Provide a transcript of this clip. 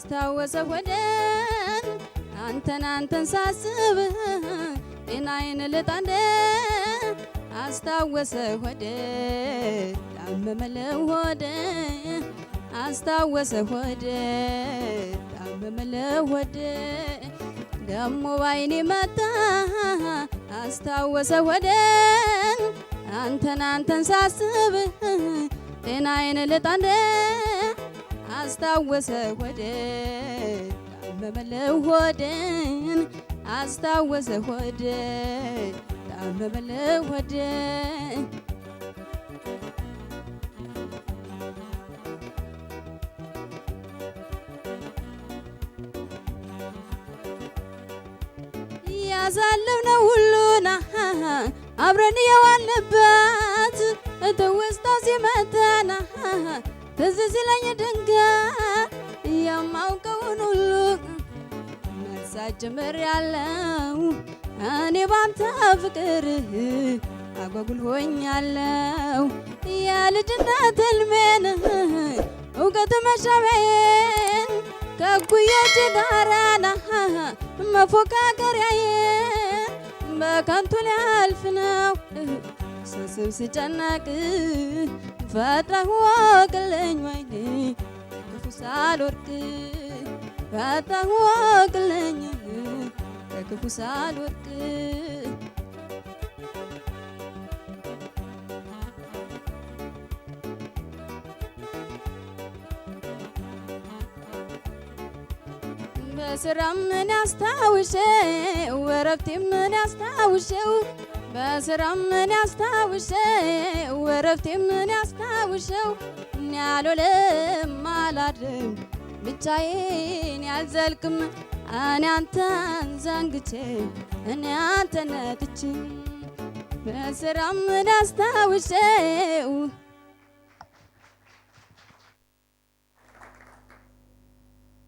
አስታወሰ ሆዴን አንተን ሳስብ ጤናዬን ልጣንደ አስታወሰ ሆዴ ታመመለው ሆዴ አስታወሰ ሆዴ ታመመለው ሆዴ ደሞ ባይኔ መጣ አስታወሰ ሆዴ አንተን ሳስብ ጤናዬን ልጣንደ አስታወሰ ሆዴ ታመመለው ሆዴን አስታወሰ ሆዴ ታመመለው ሆዴ ያሳለፍነው ሁሉና አብረን የዋልንበት ትውስታው ሲመጣና ትዝ ሲለኝ ድንገት የማውቀውን ሁሉ መርሳት ጀምሬያለሁ እኔ ባንተ ፍቅር አጓጉል ሆኛለሁ የልጅነት ሕልሜን እውቀት መሻቤን ከእኩዮቼ ጋራና መፎካከሪያዬን በከንቱ ሊያልፍ ነው ስስብ ስጨነቅ ፈጥረህ ወቅልኝ ወይኔ ክፉ ሳልወድቅ ፈጥረህ ወቅልኝ ከክፉ ሳልወድቅ በስራም ምን ያስታውሸው እረፍቴም ምን ያስታውሸው በስራም ምን ያስታውሸው እረፍቴም ምን ያስታውሸው እኔ አልውልም አላድርም ብቻዬን ያልዘልቅም እኔ አንተን ዘንግቼ እኔ አንተን ነጥቼ በስራም ምን ያስታውሸው